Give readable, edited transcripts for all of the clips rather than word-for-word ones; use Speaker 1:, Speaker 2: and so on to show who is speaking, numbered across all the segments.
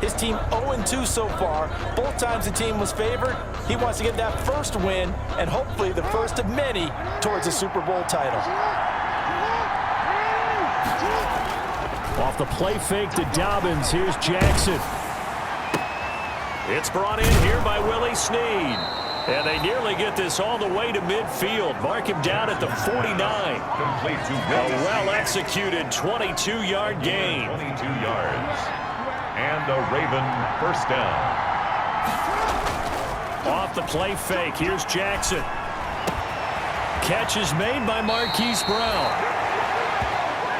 Speaker 1: His team 0-2 so far. Both times the team was favored. He wants to get that first win and hopefully the first of many towards a Super Bowl title.
Speaker 2: Off the play fake to Dobbins. Here's Jackson. It's brought in here by Willie Snead. And they nearly get this all the way to midfield. Mark him down at the 49.
Speaker 3: Complete to
Speaker 2: a well-executed 22-yard gain.
Speaker 3: 22 yards. And a Raven first down.
Speaker 2: Off the play fake. Here's Jackson. Catch is made by Marquise Brown.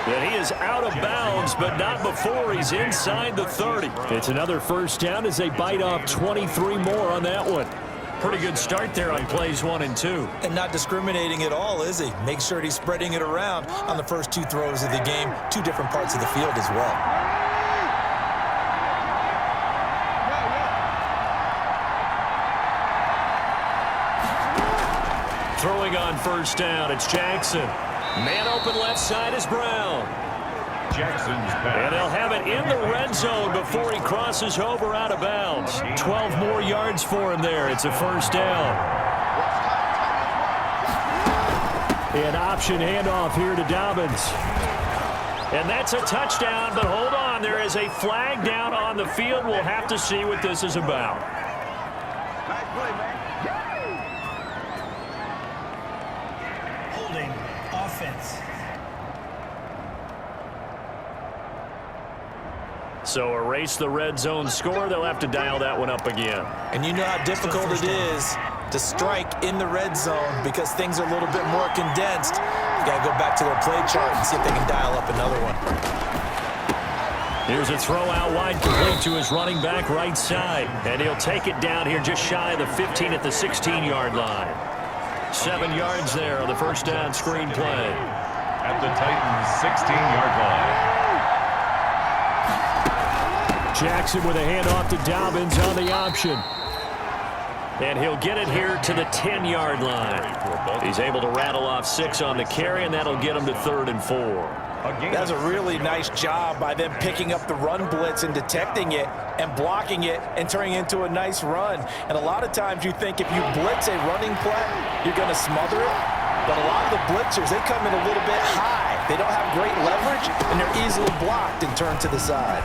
Speaker 2: And he is out of bounds, but not before he's inside the 30. It's another first down as they bite off 23 more on that one. Pretty good start there on plays 1 and 2.
Speaker 1: And not discriminating at all, is he? Make sure he's spreading it around on the first 2 throws of the game. 2 different parts of the field as well.
Speaker 2: Throwing on first down, it's Jackson. Man open left side is Brown.
Speaker 3: Jackson's back.
Speaker 2: And they'll have it in the red zone before he crosses over out of bounds. 12 more yards for him there. It's a first down. An option handoff here to Dobbins. And that's a touchdown, but hold on. There is a flag down on the field. We'll have to see what this is about.
Speaker 4: Nice play, man.
Speaker 5: Holding offense.
Speaker 2: So erase the red zone score. They'll have to dial that one up again.
Speaker 1: And you know how difficult it is to strike in the red zone because things are a little bit more condensed. You got to go back to their play chart and see if they can dial up another one.
Speaker 2: Here's a throw out wide complete to his running back right side. And he'll take it down here just shy of the 15 at the 16-yard line. 7 yards there on the first down screen play.
Speaker 3: At the Titans' 16-yard line.
Speaker 2: Jackson with a handoff to Dobbins on the option. And he'll get it here to the 10-yard line. He's able to rattle off 6 on the carry, and that'll get him to 3rd and 4.
Speaker 1: That's a really nice job by them picking up the run blitz and detecting it and blocking it and turning it into a nice run. And a lot of times you think if you blitz a running play, you're going to smother it. But a lot of the blitzers, they come in a little bit high. They don't have great leverage, and they're easily blocked and turned to the side.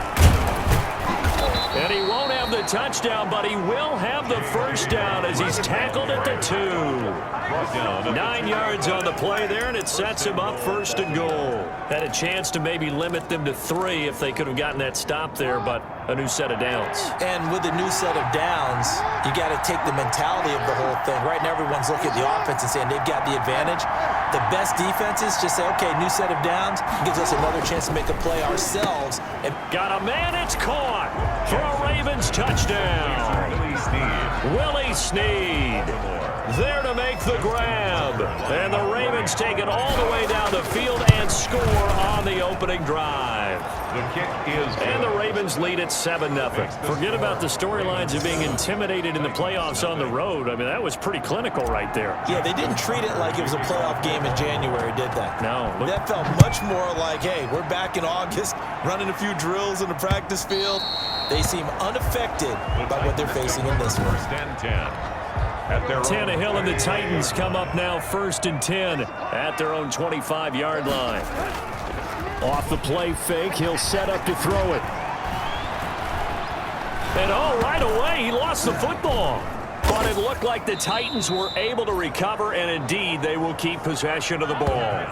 Speaker 2: And he won't have the touchdown, but he will have the first down as he's tackled at the 2. 9 yards on the play there, and it sets him up 1st and goal. Had a chance to maybe limit them to 3 if they could have gotten that stop there, but a new set of downs.
Speaker 1: And with a new set of downs, you got to take the mentality of the whole thing. Right now, everyone's looking at the offense and saying they've got the advantage. The best defenses just say, okay, new set of downs. Gives us another chance to make a play ourselves. And
Speaker 2: got a man, it's caught for a Ravens touchdown. Willie Snead there to make the grab. And the Ravens take it all the way down the field and score on the opening drive.
Speaker 3: The kick is good.
Speaker 2: And the Ravens lead at 7-0. Forget about the storylines of being intimidated in the playoffs on the road. I mean, that was pretty clinical right there.
Speaker 1: Yeah, they didn't treat it like it was a playoff game in January, did they?
Speaker 2: No.
Speaker 1: That felt much more like, hey, we're back in August, running a few drills in the practice field. They seem unaffected by what they're facing in this one.
Speaker 3: 10.
Speaker 2: Tannehill and the Titans come up now 1st and 10 at their own 25-yard line. Off the play fake, he'll set up to throw it. And right away, he lost the football. But it looked like the Titans were able to recover, and indeed, they will keep possession of the ball.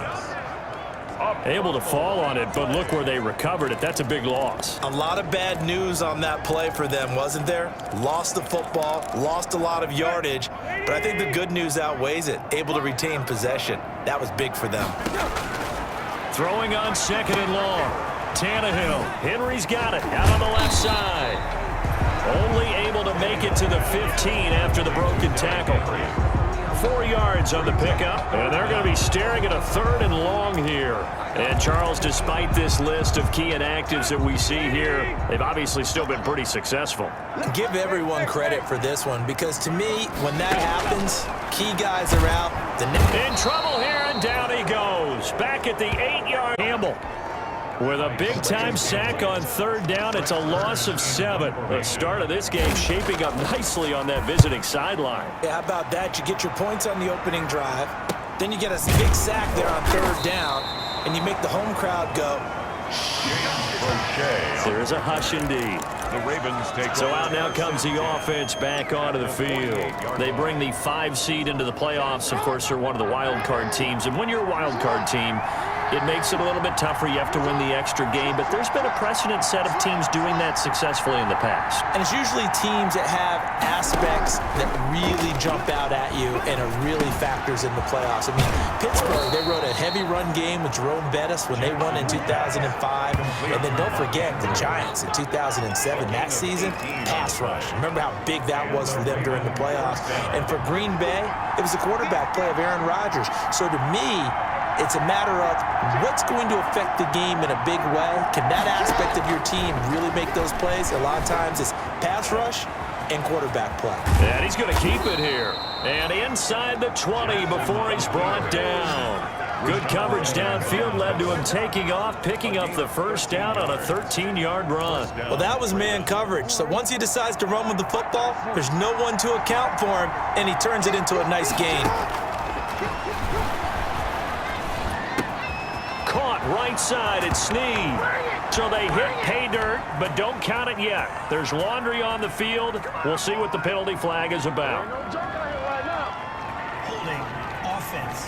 Speaker 2: Able to fall on it, but look where they recovered it. That's a big loss.
Speaker 1: A lot of bad news on that play for them, wasn't there? Lost the football, lost a lot of yardage, but I think the good news outweighs it. Able to retain possession. That was big for them.
Speaker 2: Throwing on 2nd and long. Tannehill. Henry's got it out on the left side. Only able to make it to the 15 after the broken tackle. 4 yards on the pickup, and they're going to be staring at a 3rd and long here. And Charles, despite this list of key inactives that we see here, they've obviously still been pretty successful.
Speaker 1: Give everyone credit for this one, because to me, when that happens, key guys are out.
Speaker 2: In trouble here, and down he goes. Back at the 8-yard. Campbell. With a big-time sack on third down, it's a loss of 7. The start of this game shaping up nicely on that visiting sideline.
Speaker 1: Yeah, how about that? You get your points on the opening drive, then you get a big sack there on third down, and you make the home crowd go.
Speaker 2: There is a hush indeed.
Speaker 3: The Ravens take
Speaker 2: So out now comes the offense back onto the field. They bring the 5 seed into the playoffs. Of course, they're one of the wild card teams. And when you're a wild card team, it makes it a little bit tougher. You have to win the extra game. But there's been a precedent set of teams doing that successfully in the past.
Speaker 1: And it's usually teams that have aspects that really jump out at you and it really factors in the playoffs. I mean, Pittsburgh, they rode a heavy run game with Jerome Bettis when they won in 2005. And then don't forget the Giants in 2007. That season, pass rush. Remember how big that was for them during the playoffs. And for Green Bay, it was the quarterback play of Aaron Rodgers. So to me, it's a matter of what's going to affect the game in a big way. Can that aspect of your team really make those plays? A lot of times it's pass rush and quarterback play.
Speaker 2: And he's going to keep it here. And inside the 20 before he's brought down. Good coverage downfield led to him taking off, picking up the first down on a 13-yard run.
Speaker 1: Well, that was man coverage. So once he decides to run with the football, there's no one to account for him, and he turns it into a nice gain.
Speaker 2: Caught right side at Snead. So they hit pay dirt, but don't count it yet. There's laundry on the field. We'll see what the penalty flag is about.
Speaker 5: Holding offense.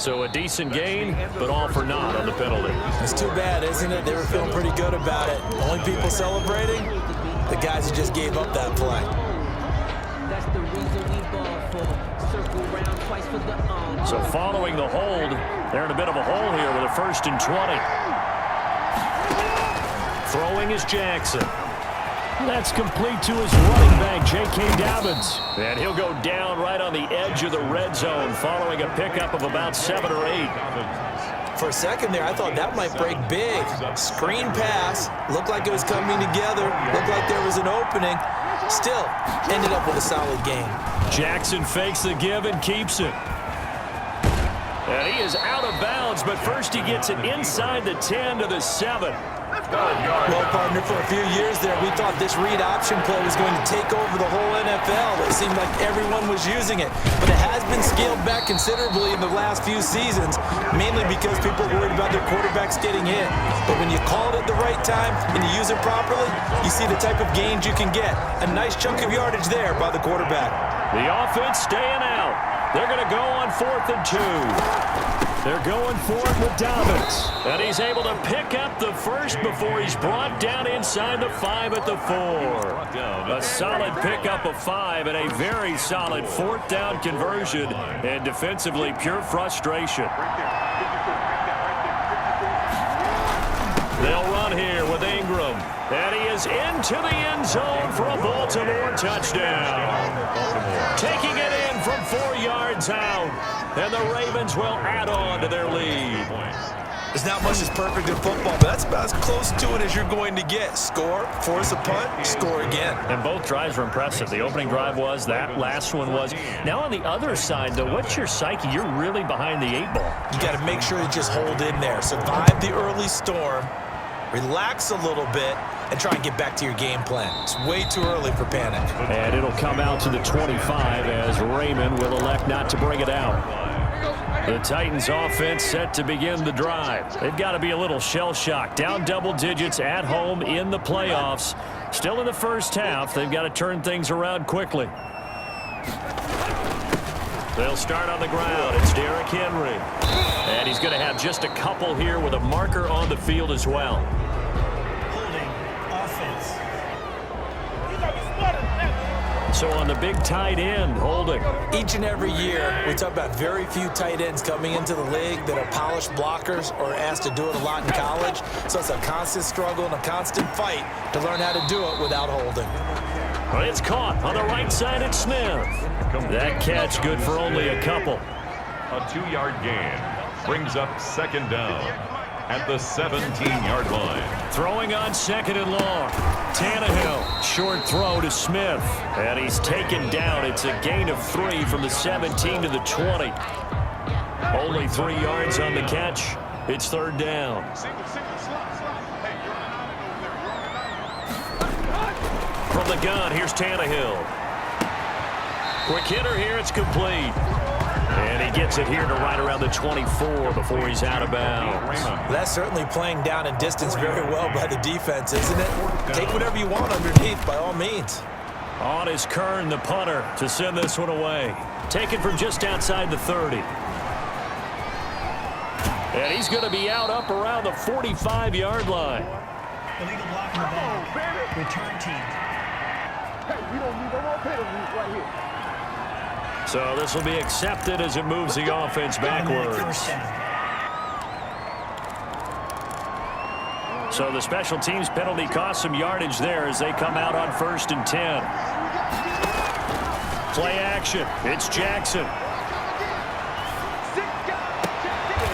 Speaker 2: So a decent gain, but all for naught on the penalty.
Speaker 1: It's too bad, isn't it? They were feeling pretty good about it. Only people celebrating, the guys who just gave up that play.
Speaker 6: That's the reason we ball for. Circle round twice for the
Speaker 2: So following the hold, they're in a bit of a hole here with a 1st and 20. Throwing is Jackson. That's complete to his running back, J.K. Dobbins. And he'll go down right on the edge of the red zone following a pickup of about 7 or 8.
Speaker 1: For a second there, I thought that might break big. Screen pass. Looked like it was coming together. Looked like there was an opening. Still, ended up with a solid game.
Speaker 2: Jackson fakes the give and keeps it. And he is out of bounds, but first he gets it inside the 10 to the 7.
Speaker 1: Well, partner, for a few years there, we thought this read option play was going to take over the whole NFL. It seemed like everyone was using it. But it has been scaled back considerably in the last few seasons, mainly because people are worried about their quarterbacks getting hit. But when you call it at the right time and you use it properly, you see the type of gains you can get. A nice chunk of yardage there by the quarterback.
Speaker 2: The offense staying out. They're going to go on 4th and 2. They're going for it with Dobbins. And he's able to pick up the first before he's brought down inside the 5 at the 4. A solid pickup of 5 and a very solid 4th down conversion. And defensively, pure frustration. They'll run here with Ingram. And he is into the end zone for a Baltimore touchdown. Taking it in from 4 yards out. And the Ravens will add on to their lead.
Speaker 1: There's not much that's perfect in football, but that's about as close to it as you're going to get. Score, force a punt, score again.
Speaker 2: And both drives were impressive. The opening drive was, that last one was. Now on the other side, though, what's your psyche? You're really behind the 8 ball.
Speaker 1: You got to make sure you just hold in there. Survive the early storm, relax a little bit, and try and get back to your game plan. It's way too early for panic.
Speaker 2: And it'll come out to the 25 as Raymond will elect not to bring it out. The Titans offense set to begin the drive. They've got to be a little shell-shocked. Down double digits at home in the playoffs. Still in the first half. They've got to turn things around quickly. They'll start on the ground. It's Derrick Henry. And he's going to have just a couple here with a marker on the field as well.
Speaker 5: Holding offense.
Speaker 2: So on the big tight end, holding.
Speaker 1: Each and every year, we talk about very few tight ends coming into the league that are polished blockers or asked to do it a lot in college. So it's a constant struggle and a constant fight to learn how to do it without holding.
Speaker 2: Well, it's caught on the right side at Smith. That catch good for only a couple.
Speaker 3: A 2-yard gain brings up 2nd down at the 17-yard line.
Speaker 2: Throwing on 2nd and long. Tannehill, short throw to Smith. And he's taken down. It's a gain of 3 from the 17 to the 20. Only 3 yards on the catch. It's third down. From the gun, here's Tannehill. Quick hitter here, it's complete. And he gets it here to right around the 24 before he's out of bounds.
Speaker 1: That's certainly playing down and distance very well by the defense, isn't it? Take whatever you want underneath, by all means.
Speaker 2: On is Kern, the punter, to send this one away. Taken from just outside the 30. And he's going to be out up around the 45-yard line.
Speaker 5: Illegal blocking the ball. Return team.
Speaker 4: Hey, we don't need no more penalties right here.
Speaker 2: So this will be accepted as it moves the offense backwards.
Speaker 5: First down.
Speaker 2: So the special teams penalty cost some yardage there as they come out on 1st and 10. Play action. It's Jackson.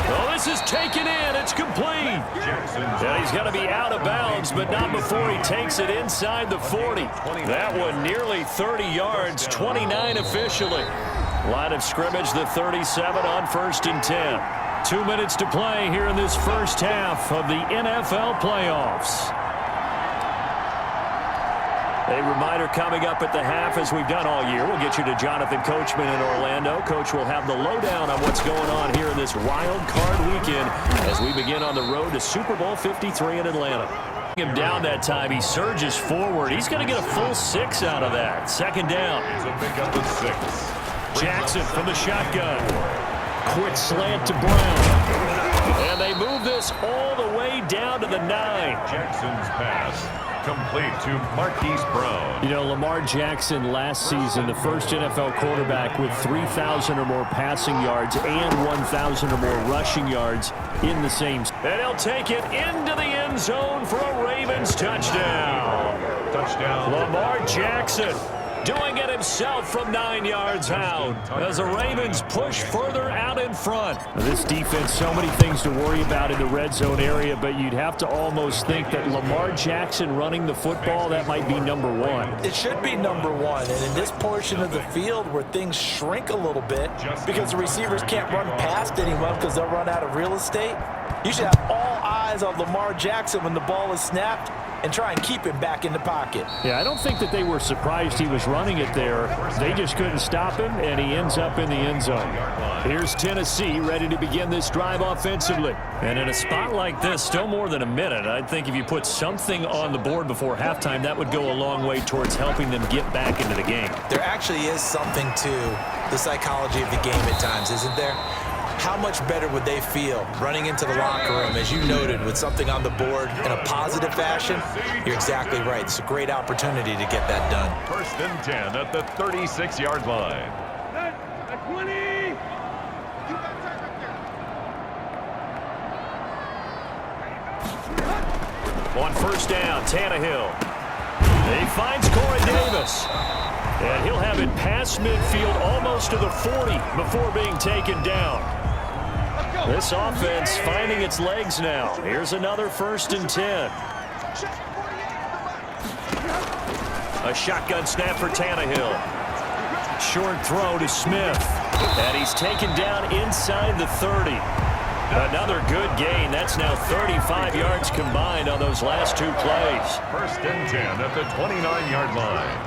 Speaker 2: Oh, this is taken in. It's complete. And he's going to be out of bounds, but not before he takes it inside the 40. That one nearly 30 yards, 29 officially. Line of scrimmage, the 37 on 1st and 10. 2 minutes to play here in this first half of the NFL playoffs. A reminder coming up at the half, as we've done all year. We'll get you to Jonathan Coachman in Orlando. Coach will have the lowdown on what's going on here in this wild card weekend as we begin on the road to Super Bowl 53 in Atlanta. Him down that time, he surges forward. He's going to get a full 6 out of that. Second down.
Speaker 3: It's a pickup of 6.
Speaker 2: Jackson from the shotgun. Quick slant to Brown. And they move this all the way down to the 9.
Speaker 3: Jackson's pass complete to Marquise Brown.
Speaker 2: You know, Lamar Jackson last season, the first NFL quarterback with 3,000 or more passing yards and 1,000 or more rushing yards in the same. And he'll take it into the end zone for a Ravens touchdown.
Speaker 3: Touchdown.
Speaker 2: Lamar Jackson doing it himself from 9 yards out as the Ravens push further out in front. This defense, so many things to worry about in the red zone area, but you'd have to almost think that Lamar Jackson running the football, that might be number 1.
Speaker 1: It should be number 1, and in this portion of the field where things shrink a little bit because the receivers can't run past anyone because they'll run out of real estate, you should have all eyes on Lamar Jackson when the ball is snapped and try and keep him back in the pocket.
Speaker 2: Yeah, I don't think that they were surprised he was running it there. They just couldn't stop him, and he ends up in the end zone. Here's Tennessee ready to begin this drive offensively. And in a spot like this, still more than a minute, I think if you put something on the board before halftime, that would go a long way towards helping them get back into the game.
Speaker 1: There actually is something to the psychology of the game at times, isn't there? How much better would they feel running into the locker room, as you noted, with something on the board in a positive fashion? You're exactly right. It's a great opportunity to get that done.
Speaker 3: 1st and 10 at the 36-yard line.
Speaker 4: At 20.
Speaker 2: On 1st down, Tannehill. He finds Corey Davis. And he'll have it past midfield almost to the 40 before being taken down. This offense finding its legs now. Here's another 1st and 10. A shotgun snap for Tannehill. Short throw to Smith. And he's taken down inside the 30. Another good gain. That's now 35 yards combined on those last 2 plays.
Speaker 3: 1st and 10 at the 29-yard line.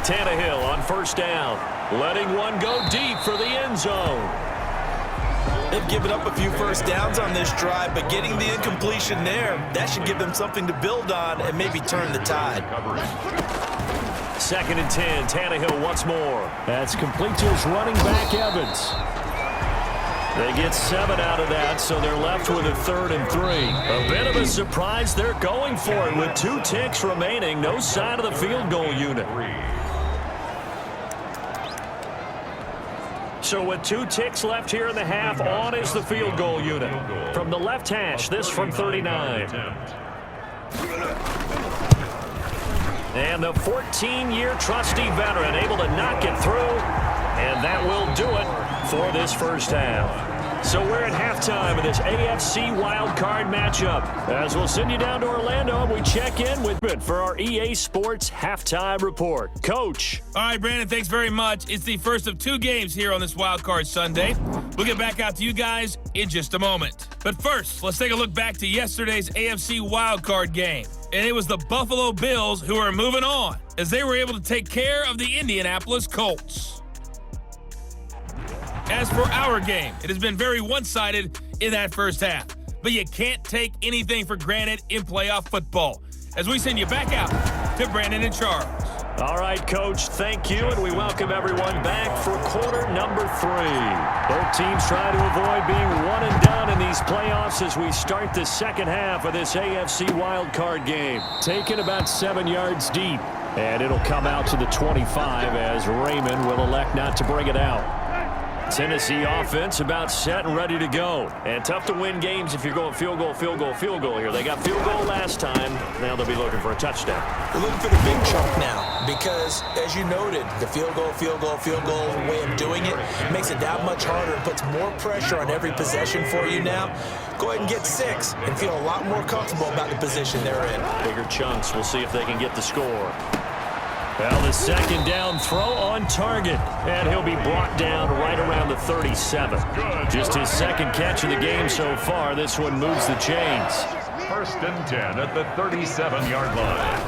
Speaker 2: Tannehill on 1st down. Letting one go deep for the end zone.
Speaker 1: They've given up a few first downs on this drive, but getting the incompletion there, that should give them something to build on and maybe turn the tide.
Speaker 2: 2nd and 10. Tannehill once more. That's complete to his running back, Evans. They get 7 out of that, so they're left with a 3rd and 3. A bit of a surprise. They're going for it with 2 ticks remaining. No sign of the field goal unit. So with 2 ticks left here in the half, on is the field goal unit. From the left hash, this from 39. And the 14-year trusty veteran able to knock it through. And that will do it for this first half. So we're at halftime of this AFC Wildcard matchup. As we'll send you down to Orlando, and we check in with for our EA Sports Halftime Report. Coach.
Speaker 7: All right, Brandon, thanks very much. It's the first of 2 games here on this Wildcard Sunday. We'll get back out to you guys in just a moment. But first, let's take a look back to yesterday's AFC Wildcard game. And it was the Buffalo Bills who are moving on as they were able to take care of the Indianapolis Colts. As for our game, it has been very one-sided in that first half. But you can't take anything for granted in playoff football. As we send you back out to Brandon and Charles.
Speaker 2: All right, Coach, thank you, and we welcome everyone back for quarter number 3. Both teams trying to avoid being one and done in these playoffs as we start the second half of this AFC wildcard game. Taken about 7 yards deep, and it'll come out to the 25 as Raymond will elect not to bring it out. Tennessee offense about set and ready to go. And tough to win games if you're going field goal, field goal, field goal here. They got field goal last time. Now they'll be looking for a touchdown.
Speaker 1: We're looking for the big chunk now because, as you noted, the field goal way of doing it makes it that much harder and puts more pressure on every possession for you now. Go ahead and get 6 and feel a lot more comfortable about the position they're in.
Speaker 2: Bigger chunks. We'll see if they can get the score. Well, the second down throw on target, and he'll be brought down right around the 37. Just his second catch of the game so far. This one moves the chains.
Speaker 3: 1st and 10 at the 37-yard line.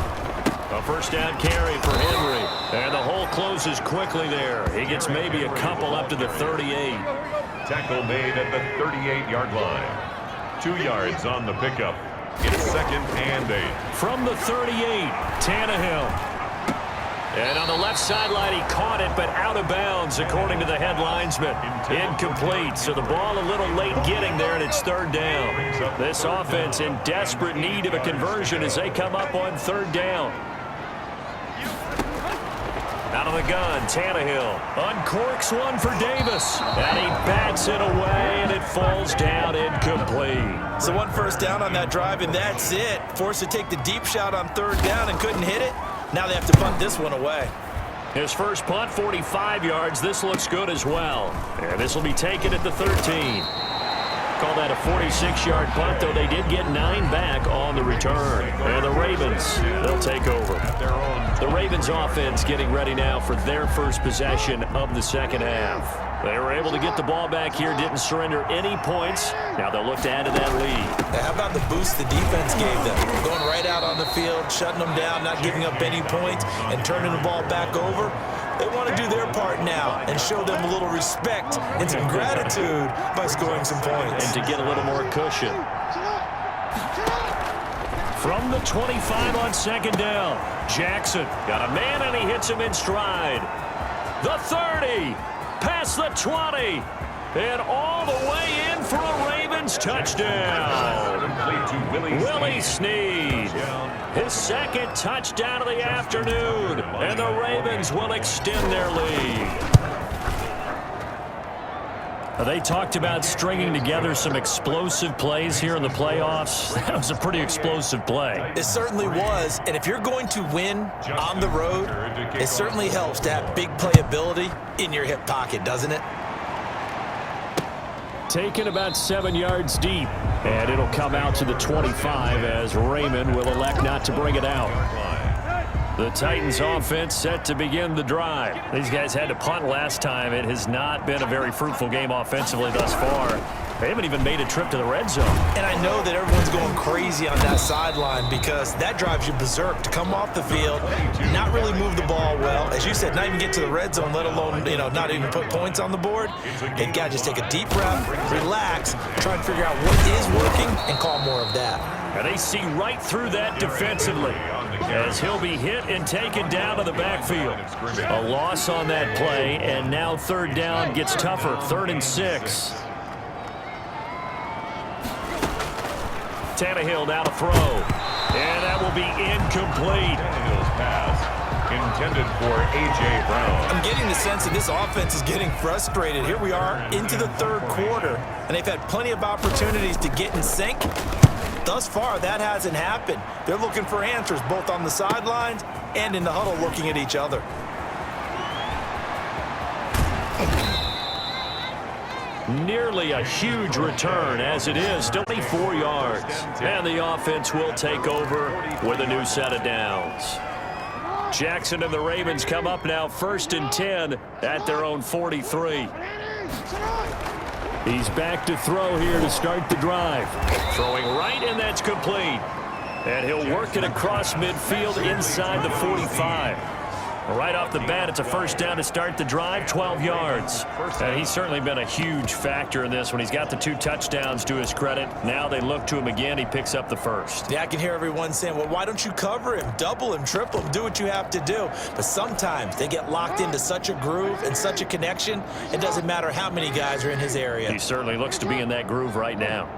Speaker 2: A first down carry for Henry, and the hole closes quickly there. He gets maybe a couple up to the 38.
Speaker 3: Tackle made at the 38-yard line. 2 yards on the pickup. It's 2nd and 8.
Speaker 2: From the 38, Tannehill. And on the left sideline, he caught it, but out of bounds, according to the head linesman. Incomplete, so the ball a little late getting there, and it's 3rd down. This offense in desperate need of a conversion as they come up on 3rd down. Out of the gun, Tannehill uncorks one for Davis, and he bats it away, and it falls down incomplete.
Speaker 1: So 1 first down on that drive, and that's it. Forced to take the deep shot on 3rd down and couldn't hit it. Now they have to punt this one away.
Speaker 2: His first punt, 45 yards. This looks good as well. And this will be taken at the 13. Call that a 46-yard punt, though they did get 9 back on the return. And the Ravens, they'll take over. The Ravens offense getting ready now for their first possession of the second half. They were able to get the ball back here, didn't surrender any points. Now they'll look to add to that lead.
Speaker 1: Now, how about the boost the defense gave them? Going right out on the field, shutting them down, not giving up any points, and turning the ball back over. They want to do their part now and show them a little respect and some gratitude by scoring some points.
Speaker 2: And to get a little more cushion. From the 25 on 2nd down, Jackson got a man, and he hits him in stride. The 30. Past the 20, and all the way in for a Ravens touchdown. Willie Snead, his 2nd touchdown of the afternoon, and the Ravens will extend their lead. They talked about stringing together some explosive plays here in the playoffs. That was a pretty explosive play.
Speaker 1: It certainly was, and if you're going to win on the road, it certainly helps to have big playability in your hip pocket, doesn't it?
Speaker 2: Taken about 7 yards deep, and it'll come out to the 25 as Raymond will elect not to bring it out. The Titans offense set to begin the drive. These guys had to punt last time. It has not been a very fruitful game offensively thus far. They haven't even made a trip to the red zone.
Speaker 1: And I know that everyone's going crazy on that sideline because that drives you berserk to come off the field, not really move the ball well. As you said, not even get to the red zone, let alone, not even put points on the board. They've got to just take a deep breath, relax, try and figure out what is working and call more of that.
Speaker 2: And they see right through that defensively as he'll be hit and taken down to the backfield. A loss on that play, and now 3rd down gets tougher. 3rd and 6. Tannehill now to throw, and that will be incomplete.
Speaker 3: Tannehill's pass intended for A.J. Brown.
Speaker 1: I'm getting the sense that this offense is getting frustrated. Here we are into the 3rd quarter, and they've had plenty of opportunities to get in sync. Thus far, that hasn't happened. They're looking for answers both on the sidelines and in the huddle looking at each other.
Speaker 2: Nearly a huge return as it is, still 24 yards. And the offense will take over with a new set of downs. Jackson and the Ravens come up now 1st and 10 at their own 43. He's back to throw here to start the drive. Throwing right, and that's complete. And he'll work it across midfield inside the 45. Right off the bat, it's a first down to start the drive, 12 yards. And he's certainly been a huge factor in this when he's got the 2 touchdowns to his credit. Now they look to him again. He picks up the first.
Speaker 1: Yeah, I can hear everyone saying, well, why don't you cover him, double him, triple him, do what you have to do. But sometimes they get locked into such a groove and such a connection, it doesn't matter how many guys are in his area.
Speaker 2: He certainly looks to be in that groove right now.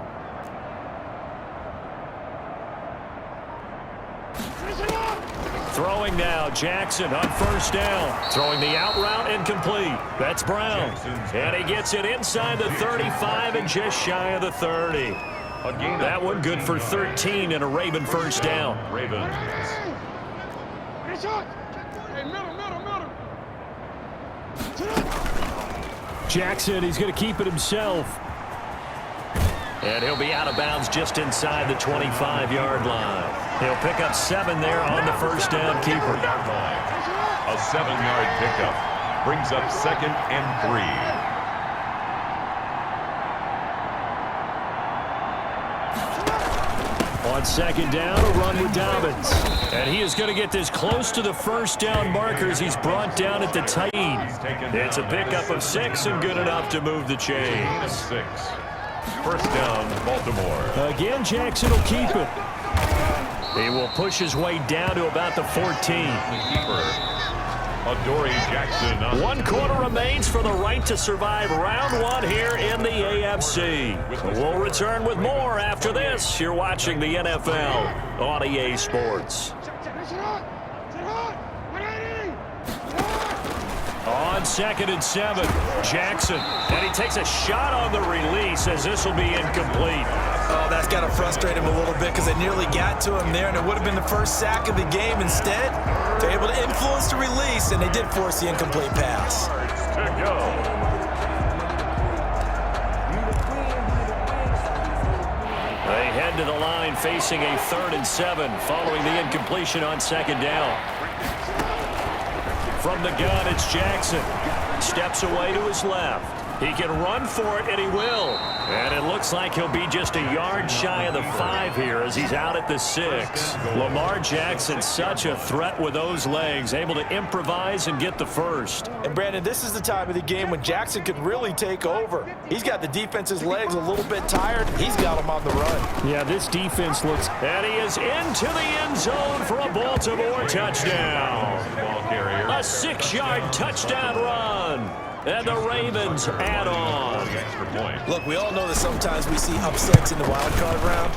Speaker 2: Throwing now, Jackson on first down. Throwing the out route incomplete. That's Brown. And he gets it inside the 35 and just shy of the 30. That one good for 13 and a Raven first down.
Speaker 3: Ravens.
Speaker 2: Jackson, he's going to keep it himself. And he'll be out of bounds just inside the 25-yard line. He'll pick up 7 there on the first down keeper.
Speaker 3: A 7-yard pickup brings up 2nd and 3.
Speaker 2: On 2nd down, a run with Dobbins. And he is going to get this close to the first down markers. He's brought down at the tight end. It's a pickup of 6 and good enough to move the chains.
Speaker 3: 6. First down, Baltimore.
Speaker 2: Again, Jackson will keep it. He will push his way down to about the 14.
Speaker 3: The keeper, Adoree Jackson.
Speaker 2: 1 quarter remains for the right to survive round 1 here in the AFC. We'll return with more after this. You're watching the NFL on EA Sports. On 2nd and 7, Jackson. And he takes a shot on the release as this will be incomplete.
Speaker 1: Oh, that's got to frustrate him a little bit because they nearly got to him there, and it would have been the first sack of the game. Instead, they're able to influence the release, and they did force the incomplete pass.
Speaker 3: To go.
Speaker 2: They head to the line facing a 3rd and 7 following the incompletion on 2nd down. From the gun, it's Jackson. Steps away to his left. He can run for it, and he will. And it looks like he'll be just a yard shy of the 5 here as he's out at the 6. Lamar Jackson, such a threat with those legs, able to improvise and get the first.
Speaker 1: And, Brandon, this is the time of the game when Jackson could really take over. He's got the defense's legs a little bit tired. He's got them on the run.
Speaker 2: Yeah, this defense looks... And he is into the end zone for a Baltimore touchdown. A 6-yard touchdown run. And the Ravens add on.
Speaker 1: Look, we all know that sometimes we see upsets in the wild card round.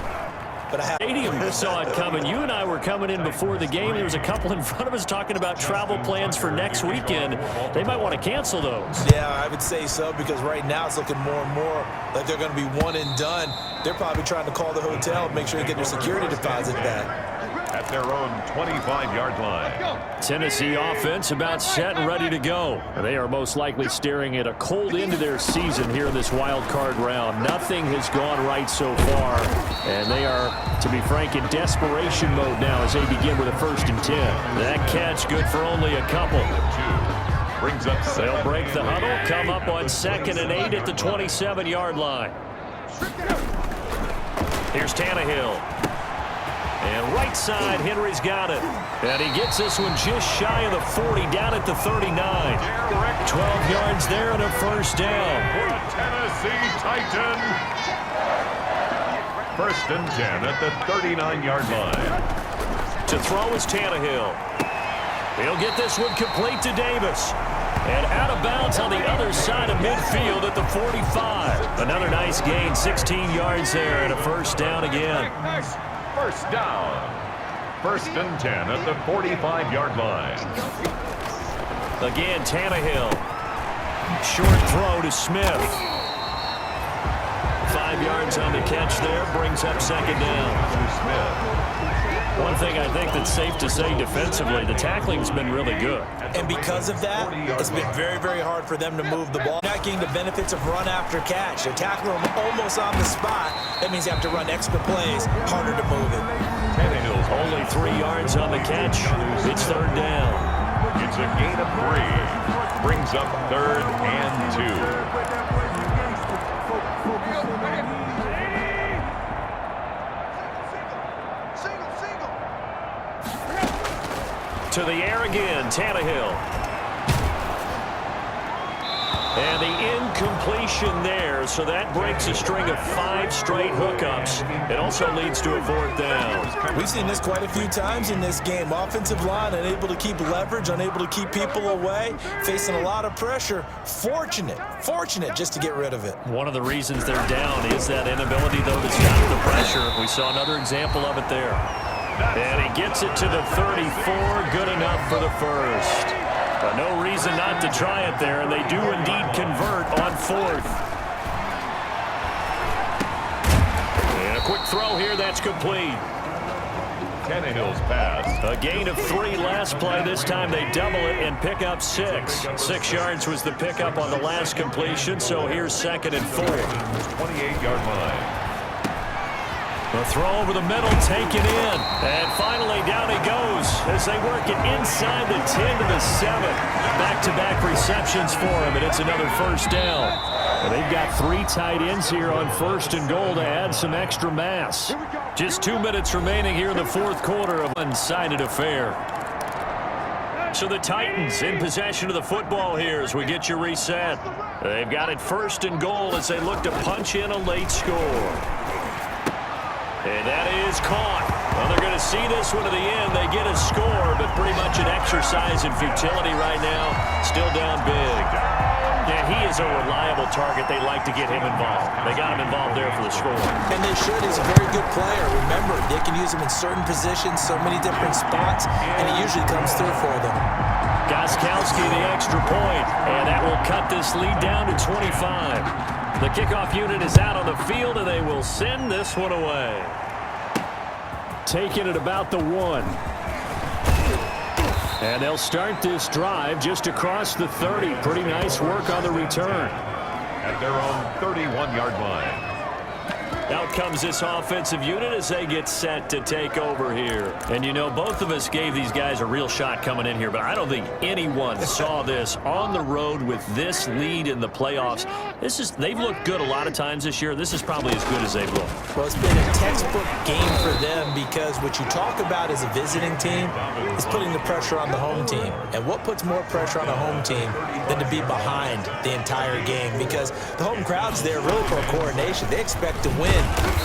Speaker 1: But
Speaker 2: Stadium saw it coming. You and I were coming in before the game. There was a couple in front of us talking about travel plans for next weekend. They might want to cancel those.
Speaker 1: Yeah, I would say so, because right now it's looking more and more like they're going to be one and done. They're probably trying to call the hotel and make sure they get their security deposit back.
Speaker 3: At their own 25-yard line.
Speaker 2: Tennessee offense about set and ready to go. They are most likely staring at a cold end to their season here in this wild card round. Nothing has gone right so far, and they are, to be frank, in desperation mode now as they begin with a 1st and 10. That catch good for only a couple.
Speaker 3: Brings up
Speaker 2: They'll break the huddle, come up on 2nd and 8 at the 27-yard line. Here's Tannehill. And right side, Henry's got it. And he gets this one just shy of the 40, down at the 39. 12 yards there and a first down.
Speaker 3: For a Tennessee Titan. 1st and 10 at the 39-yard line.
Speaker 2: To throw is Tannehill. He'll get this one complete to Davis. And out of bounds on the other side of midfield at the 45. Another nice gain, 16 yards there and a first down again.
Speaker 3: First down. 1st and 10 at the 45-yard line.
Speaker 2: Again, Tannehill. Short throw to Smith. 5 yards on the catch there, brings up 2nd down.
Speaker 3: Smith.
Speaker 2: One thing I think that's safe to say defensively, the tackling's been really good.
Speaker 1: And because of that, it's been very, very hard for them to move the ball. Not getting the benefits of run after catch. They're tackling them almost on the spot. That means you have to run extra plays, harder to move it.
Speaker 2: Only 3 yards on the catch. It's third down.
Speaker 3: It's a gain of 3. Brings up 3rd and 2.
Speaker 2: To the air again, Tannehill. And the incompletion there, so that breaks a string of 5 straight hookups. It also leads to a 4th down.
Speaker 1: We've seen this quite a few times in this game. Offensive line unable to keep leverage, unable to keep people away, facing a lot of pressure. Fortunate just to get rid of it.
Speaker 2: One of the reasons they're down is that inability, though, to stop the pressure. We saw another example of it there. And he gets it to the 34, good enough for the first. But no reason not to try it there, and they do indeed convert on 4th. And a quick throw here, that's complete.
Speaker 3: Tannehill's pass.
Speaker 2: A gain of 3 last play. This time they double it and pick up 6. 6 yards was the pickup on the last completion, so here's 2nd and 4.
Speaker 3: 28-yard line.
Speaker 2: The throw over the middle, taken in. And finally, down he goes as they work it inside the 10 to the 7. Back-to-back receptions for him, and it's another first down. And they've got 3 tight ends here on 1st and goal to add some extra mass. Just 2 minutes remaining here in the 4th quarter of an one-sided affair. So the Titans in possession of the football here as we get you reset. They've got it 1st and goal as they look to punch in a late score. And that is caught. Well, they're going to see this one to the end. They get a score, but pretty much an exercise in futility right now. Still down big. Yeah, he is a reliable target. They like to get him involved. They got him involved there for the score.
Speaker 1: And they should. He's a very good player. Remember, they can use him in certain positions, so many different spots, and he usually comes through for them.
Speaker 2: Gostkowski the extra point, and that will cut this lead down to 25. The kickoff unit is out on the field, and they will send this one away. Taking it about the 1. And they'll start this drive just across the 30. Pretty nice work on the return.
Speaker 3: At their own 31-yard line.
Speaker 2: Out comes this offensive unit as they get set to take over here. And, you know, both of us gave these guys a real shot coming in here, but I don't think anyone saw this on the road with this lead in the playoffs. They've looked good a lot of times this year. This is probably as good as they've looked.
Speaker 1: Well, it's been a textbook game for them because what you talk about as a visiting team is putting the pressure on the home team. And what puts more pressure on a home team than to be behind the entire game? Because the home crowd's there really for a coronation. They expect to win.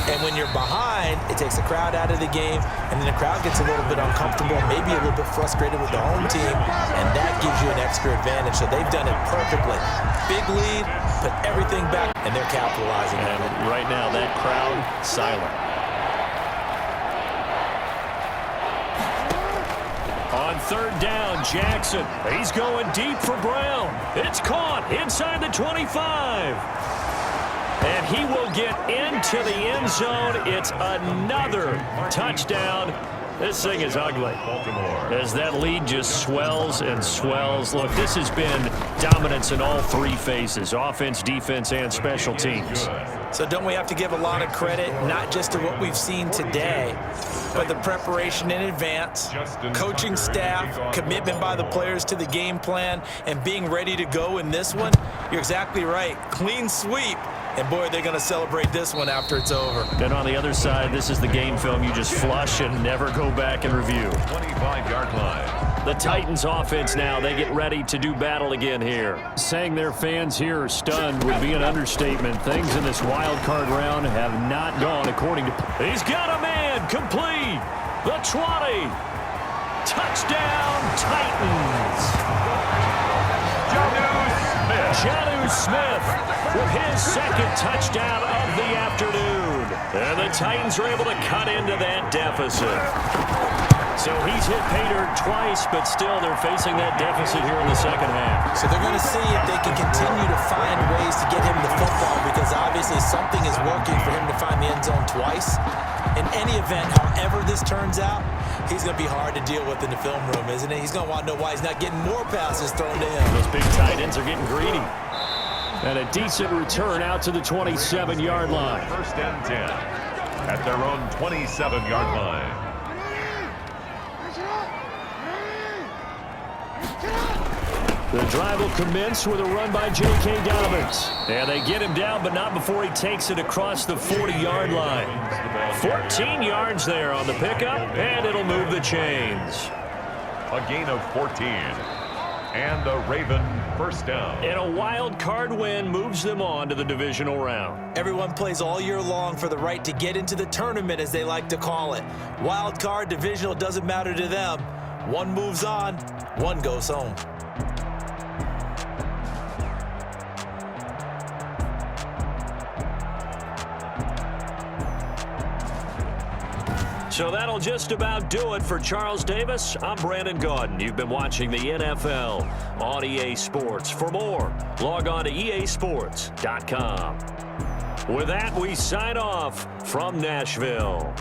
Speaker 1: And when you're behind, it takes the crowd out of the game, and then the crowd gets a little bit uncomfortable, maybe a little bit frustrated with the home team, and that gives you an extra advantage. So they've done it perfectly. Big lead, put everything back, and they're capitalizing on it.
Speaker 2: Right now, that crowd, silent. On 3rd down, Jackson. He's going deep for Brown. It's caught inside the 25. And he will get into the end zone. It's another touchdown. This thing is ugly as that lead just swells and swells. Look, this has been dominance in all 3 phases, offense, defense, and special teams.
Speaker 1: So don't we have to give a lot of credit, not just to what we've seen today, but the preparation in advance, coaching staff, commitment by the players to the game plan, and being ready to go in this one? You're exactly right. Clean sweep. And, boy, they're going to celebrate this one after it's over.
Speaker 2: And on the other side, this is the game film you just flush and never go back and review.
Speaker 3: 25-yard line.
Speaker 2: The Titans offense now, they get ready to do battle again here. Saying their fans here are stunned would be an understatement. Things in this wild card round have not gone according to... He's got a man, complete. The 20. Touchdown, Titans. Jonnu Smith with his 2nd touchdown of the afternoon. And the Titans are able to cut into that deficit. So he's hit Pater twice, but still they're facing that deficit here in the 2nd half.
Speaker 1: So they're going to see if they can continue to find ways to get him the football, because obviously something is working for him to find the end zone twice. In any event, however this turns out, he's going to be hard to deal with in the film room, isn't he? He's going to want to know why he's not getting more passes thrown to him.
Speaker 2: Those big tight ends are getting greedy. And a decent return out to the 27-yard line.
Speaker 3: First and 10 at their own 27-yard line.
Speaker 2: The drive will commence with a run by J.K. Dobbins. And they get him down, but not before he takes it across the 40-yard line. 14 yards there on the pickup, and it'll move the chains.
Speaker 3: A gain of 14. And a Raven first down.
Speaker 2: And a wild card win moves them on to the divisional round.
Speaker 1: Everyone plays all year long for the right to get into the tournament, as they like to call it. Wild card, divisional, doesn't matter to them. One moves on, one goes home.
Speaker 2: So that'll just about do it for Charles Davis. I'm Brandon Gaudin. You've been watching the NFL on EA Sports. For more, log on to easports.com. With that, we sign off from Nashville.